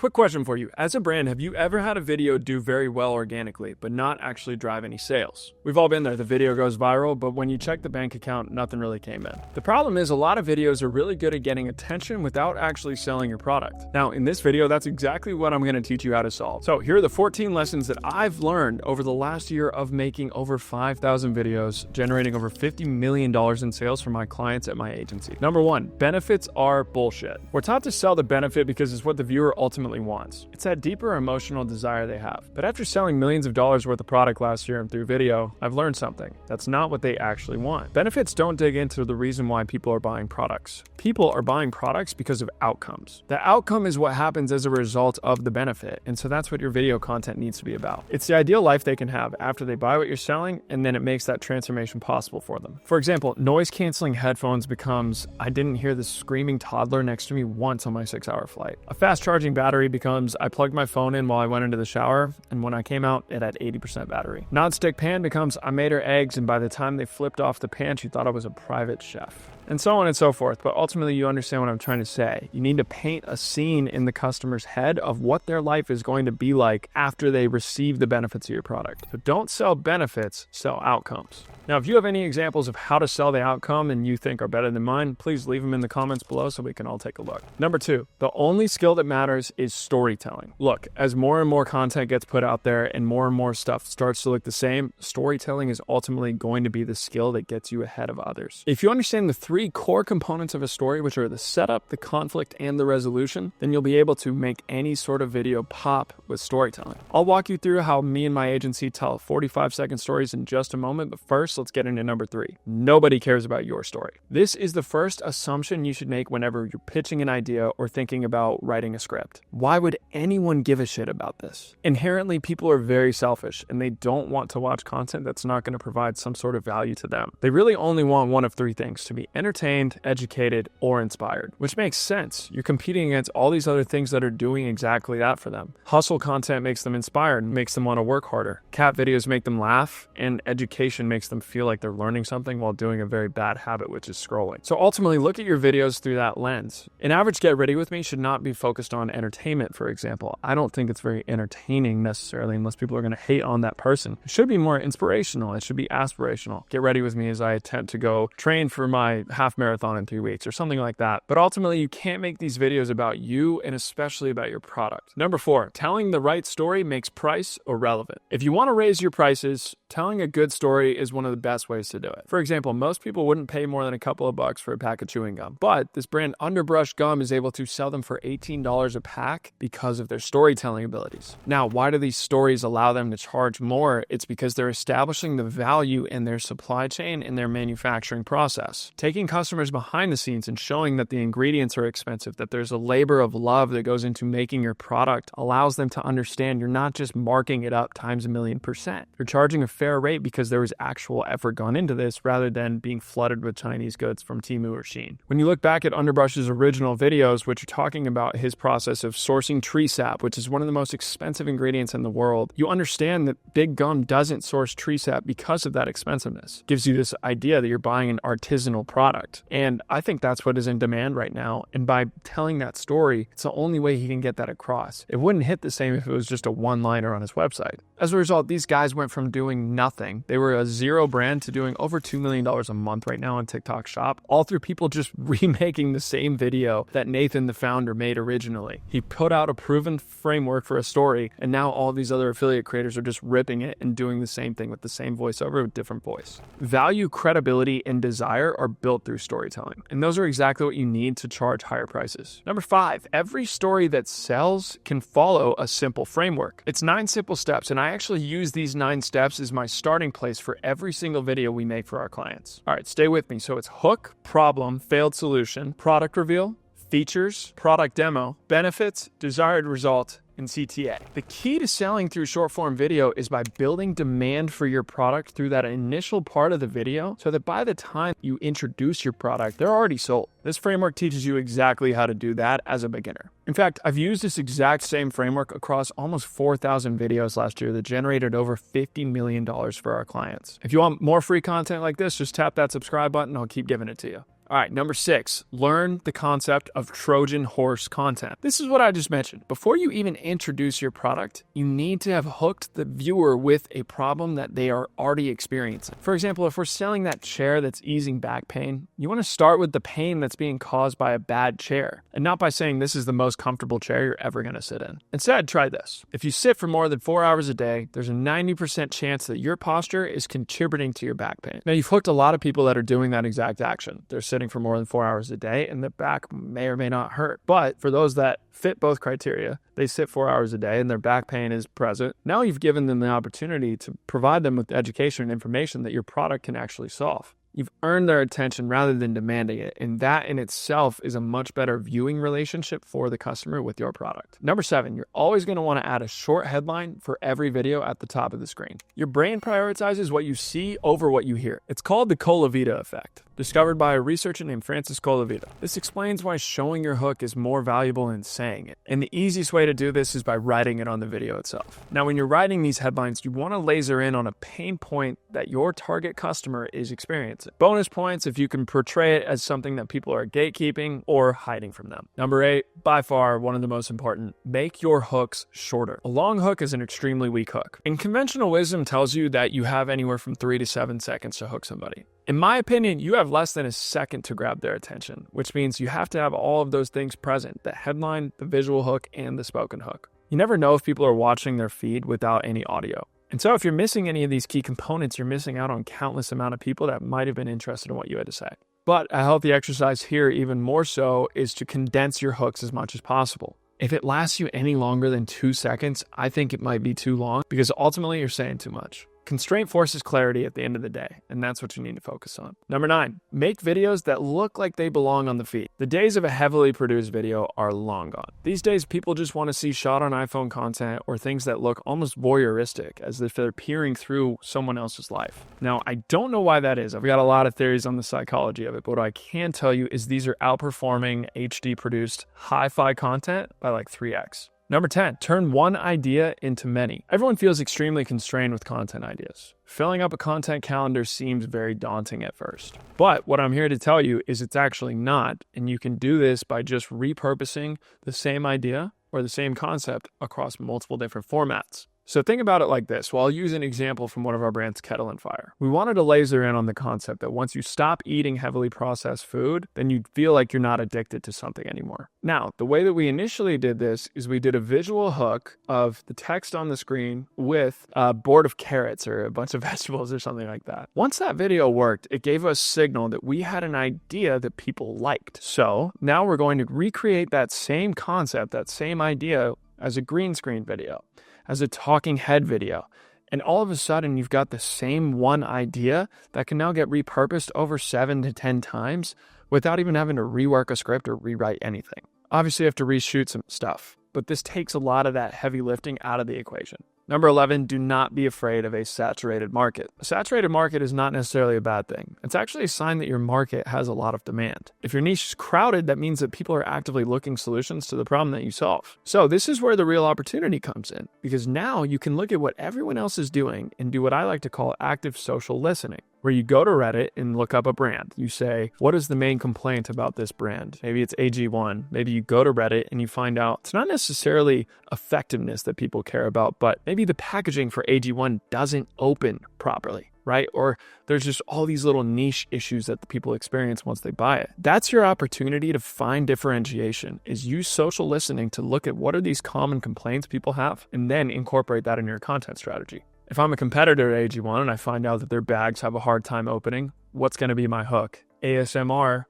Quick question for you. As a brand, have you ever had a video do very well organically, but not actually drive any sales? We've all been there. The video goes viral, but when you check the bank account, nothing really came in. The problem is a lot of videos are really good at getting attention without actually selling your product. Now, in this video, that's exactly what I'm going to teach you how to solve. So here are the 14 lessons that I've learned over the last year of making over 5,000 videos, generating over $50 million in sales for my clients at my agency. Number one, benefits are bullshit. We're taught to sell the benefit because it's what the viewer ultimately wants. It's that deeper emotional desire they have. But after selling millions of dollars worth of product last year and through video, I've learned something. That's not what they actually want. Benefits don't dig into the reason why people are buying products. People are buying products because of outcomes. The outcome is what happens as a result of the benefit. And so that's what your video content needs to be about. It's the ideal life they can have after they buy what you're selling, and then it makes that transformation possible for them. For example, noise canceling headphones becomes, I didn't hear the screaming toddler next to me once on my 6-hour flight. A fast charging battery becomes, I plugged my phone in while I went into the shower, and when I came out, it had 80% battery. Non-stick pan becomes, I made her eggs, and by the time they flipped off the pan, she thought I was a private chef. And so on and so forth. But ultimately, you understand what I'm trying to say. You need to paint a scene in the customer's head of what their life is going to be like after they receive the benefits of your product. So don't sell benefits, sell outcomes. Now, if you have any examples of how to sell the outcome and you think are better than mine, please leave them in the comments below so we can all take a look. Number two, the only skill that matters is storytelling. Look, as more and more content gets put out there and more stuff starts to look the same, storytelling is ultimately going to be the skill that gets you ahead of others. If you understand the three core components of a story, which are the setup, the conflict, and the resolution, then you'll be able to make any sort of video pop with storytelling. I'll walk you through how me and my agency tell 45-second stories in just a moment, but first, let's get into number three. Nobody cares about your story. This is the first assumption you should make whenever you're pitching an idea or thinking about writing a script. Why would anyone give a shit about this? Inherently, people are very selfish and they don't want to watch content that's not going to provide some sort of value to them. They really only want one of three things: to be entertained, educated, or inspired, which makes sense. You're competing against all these other things that are doing exactly that for them. Hustle content makes them inspired, makes them want to work harder. Cat videos make them laugh, and education makes them feel like they're learning something while doing a very bad habit, which is scrolling. So ultimately, look at your videos through that lens. An average Get Ready With Me should not be focused on entertainment, for example. I don't think it's very entertaining necessarily, unless people are going to hate on that person. It should be more inspirational. It should be aspirational. Get Ready With Me as I attempt to go train for my half marathon in 3 weeks or something like that. But ultimately, you can't make these videos about you and especially about your product. Number four, telling the right story makes price irrelevant. If you want to raise your prices, telling a good story is one of the best ways to do it. For example, most people wouldn't pay more than a couple of bucks for a pack of chewing gum, but this brand Underbrush Gum is able to sell them for $18 a pack because of their storytelling abilities. Now, why do these stories allow them to charge more? It's because they're establishing the value in their supply chain and their manufacturing process. Taking customers behind the scenes and showing that the ingredients are expensive, that there's a labor of love that goes into making your product, allows them to understand you're not just marking it up times 1,000,000%. You're charging a fair rate because there was actual effort gone into this rather than being flooded with Chinese goods from Temu or Shein. When you look back at Underbrush's original videos, which are talking about his process of sourcing tree sap, which is one of the most expensive ingredients in the world, you understand that Big Gum doesn't source tree sap because of that expensiveness. It gives you this idea that you're buying an artisanal product. And I think that's what is in demand right now. And by telling that story, it's the only way he can get that across. It wouldn't hit the same if it was just a one-liner on his website. As a result, these guys went from doing nothing. They were a zero brand to doing over $2 million a month right now on TikTok Shop, all through people just remaking the same video that Nathan, the founder, made originally. He put out a proven framework for a story, and now all these other affiliate creators are just ripping it and doing the same thing with the same voiceover with different voice. Value, credibility, and desire are built through storytelling, and those are exactly what you need to charge higher prices. Number five, every story that sells can follow a simple framework. It's 9 simple steps, and I actually use these 9 steps as my starting place for every single video we make for our clients. All right, stay with me. So it's hook, problem, failed solution, product reveal, features, product demo, benefits, desired result, and CTA. The key to selling through short form video is by building demand for your product through that initial part of the video so that by the time you introduce your product, they're already sold. This framework teaches you exactly how to do that as a beginner. In fact, I've used this exact same framework across almost 4,000 videos last year that generated over $50 million for our clients. If you want more free content like this, just tap that subscribe button. I'll keep giving it to you. All right, number 6, learn the concept of Trojan horse content. This is what I just mentioned. Before you even introduce your product, you need to have hooked the viewer with a problem that they are already experiencing. For example, if we're selling that chair that's easing back pain, you want to start with the pain that's being caused by a bad chair, and not by saying this is the most comfortable chair you're ever going to sit in. Instead, try this. If you sit for more than 4 hours a day, there's a 90% chance that your posture is contributing to your back pain. Now, you've hooked a lot of people that are doing that exact action. They're sitting for more than 4 hours a day, and the back may or may not hurt. But for those that fit both criteria, they sit 4 hours a day and their back pain is present. Now you've given them the opportunity to provide them with education and information that your product can actually solve. You've earned their attention rather than demanding it, and that in itself is a much better viewing relationship for the customer with your product. Number 7, you're always going to want to add a short headline for every video at the top of the screen. Your brain prioritizes what you see over what you hear. It's called the Colavita effect, discovered by a researcher named Francis Colavita. This explains why showing your hook is more valuable than saying it. And the easiest way to do this is by writing it on the video itself. Now, when you're writing these headlines, you want to laser in on a pain point that your target customer is experiencing. Bonus points if you can portray it as something that people are gatekeeping or hiding from them. Number 8, by far one of the most important, make your hooks shorter. A long hook is an extremely weak hook. And conventional wisdom tells you that you have anywhere from 3 to 7 seconds to hook somebody. In my opinion, you have less than a second to grab their attention, which means you have to have all of those things present: the headline, the visual hook, and the spoken hook. You never know if people are watching their feed without any audio. And so if you're missing any of these key components, you're missing out on countless amount of people that might have been interested in what you had to say. But a healthy exercise here, even more so, is to condense your hooks as much as possible. If it lasts you any longer than 2 seconds, I think it might be too long because ultimately you're saying too much. Constraint forces clarity at the end of the day, and that's what you need to focus on. Number 9, make videos that look like they belong on the feed. The days of a heavily produced video are long gone. These days, people just want to see shot on iPhone content or things that look almost voyeuristic, as if they're peering through someone else's life. Now, I don't know why that is. I've got a lot of theories on the psychology of it, but what I can tell you is these are outperforming HD produced hi-fi content by like 3x. Number 10, turn one idea into many. Everyone feels extremely constrained with content ideas. Filling up a content calendar seems very daunting at first. But what I'm here to tell you is it's actually not, and you can do this by just repurposing the same idea or the same concept across multiple different formats. So think about it like this. Well, I'll use an example from one of our brands, Kettle and Fire. We wanted to laser in on the concept that once you stop eating heavily processed food, then you feel like you're not addicted to something anymore. Now, the way that we initially did this is we did a visual hook of the text on the screen with a board of carrots or a bunch of vegetables or something like that. Once that video worked, it gave us signal that we had an idea that people liked. So now we're going to recreate that same concept, that same idea as a green screen video, as a talking head video. And all of a sudden, you've got the same one idea that can now get repurposed over 7 to 10 times without even having to rework a script or rewrite anything. Obviously, you have to reshoot some stuff, but this takes a lot of that heavy lifting out of the equation. Number 11, do not be afraid of a saturated market. A saturated market is not necessarily a bad thing. It's actually a sign that your market has a lot of demand. If your niche is crowded, that means that people are actively looking solutions to the problem that you solve. So this is where the real opportunity comes in, because now you can look at what everyone else is doing and do what I like to call active social listening, where you go to Reddit and look up a brand. You say, what is the main complaint about this brand? Maybe it's AG1. Maybe you go to Reddit and you find out it's not necessarily effectiveness that people care about, but maybe the packaging for AG1 doesn't open properly, right? Or there's just all these little niche issues that the people experience once they buy it. That's your opportunity to find differentiation, is use social listening to look at what are these common complaints people have and then incorporate that in your content strategy. If I'm a competitor at AG1 and I find out that their bags have a hard time opening, what's going to be my hook? ASMR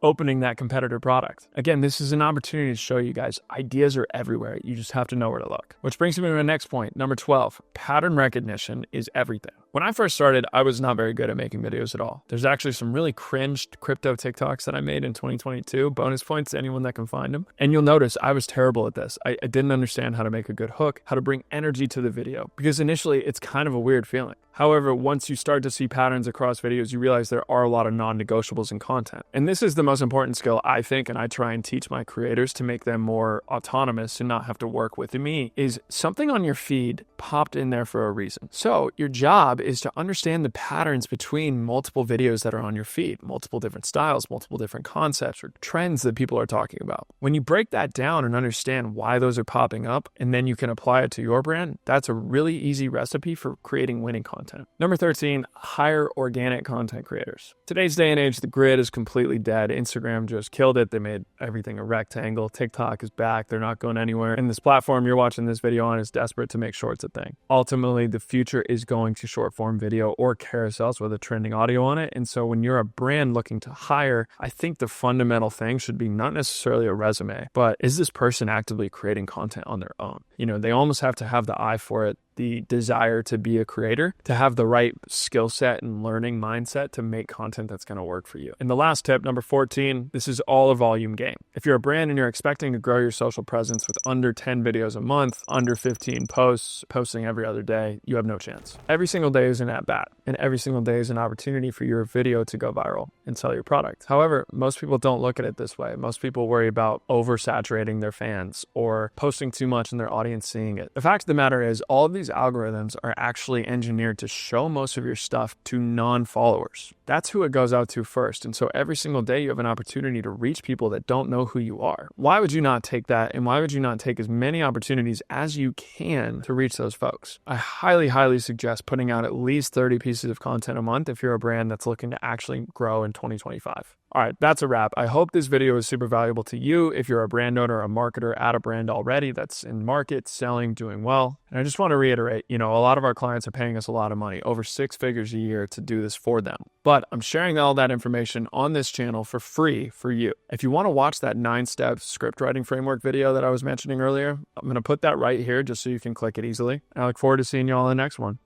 opening that competitor product. Again, this is an opportunity to show you guys ideas are everywhere. You just have to know where to look. Which brings me to my next point. Number 12, pattern recognition is everything. When I first started, I was not very good at making videos at all. There's actually some really cringed crypto TikToks that I made in 2022. Bonus points to anyone that can find them. And you'll notice I was terrible at this. I didn't understand how to make a good hook, how to bring energy to the video, because initially it's kind of a weird feeling. However, once you start to see patterns across videos, you realize there are a lot of non-negotiables in content. And this is the most important skill, I think, and I try and teach my creators to make them more autonomous and not have to work with me, is something on your feed popped in there for a reason. So your job is to understand the patterns between multiple videos that are on your feed, multiple different styles, multiple different concepts or trends that people are talking about. When you break that down and understand why those are popping up, and then you can apply it to your brand, that's a really easy recipe for creating winning content. Number 13, hire organic content creators. Today's day and age, the grid is completely dead. Instagram just killed it. They made everything a rectangle. TikTok is back. They're not going anywhere. And this platform you're watching this video on is desperate to make shorts a thing. Ultimately, the future is going to short form video or carousels with a trending audio on it. And so when you're a brand looking to hire, I think the fundamental thing should be not necessarily a resume, but is this person actively creating content on their own? They almost have to have the eye for it, the desire to be a creator, to have the right skill set and learning mindset to make content that's going to work for you. And the last tip, number 14, this is all a volume game. If you're a brand and you're expecting to grow your social presence with under 10 videos a month, under 15 posts, posting every other day, you have no chance. Every single day is an at-bat, and every single day is an opportunity for your video to go viral and sell your product. However, most people don't look at it this way. Most people worry about oversaturating their fans or posting too much and their audience seeing it. The fact of the matter is, all of these algorithms are actually engineered to show most of your stuff to non-followers. That's who it goes out to first. And so every single day you have an opportunity to reach people that don't know who you are. Why would you not take that? And why would you not take as many opportunities as you can to reach those folks? I highly, highly suggest putting out at least 30 pieces of content a month if you're a brand that's looking to actually grow in 2025. All right, that's a wrap. I hope this video is super valuable to you if you're a brand owner, a marketer at a brand already that's in market, selling, doing well. And I just want to reiterate, a lot of our clients are paying us a lot of money, over 6 figures a year to do this for them. But I'm sharing all that information on this channel for free for you. If you want to watch that 9-step script writing framework video that I was mentioning earlier, I'm going to put that right here just so you can click it easily. And I look forward to seeing you all in the next one.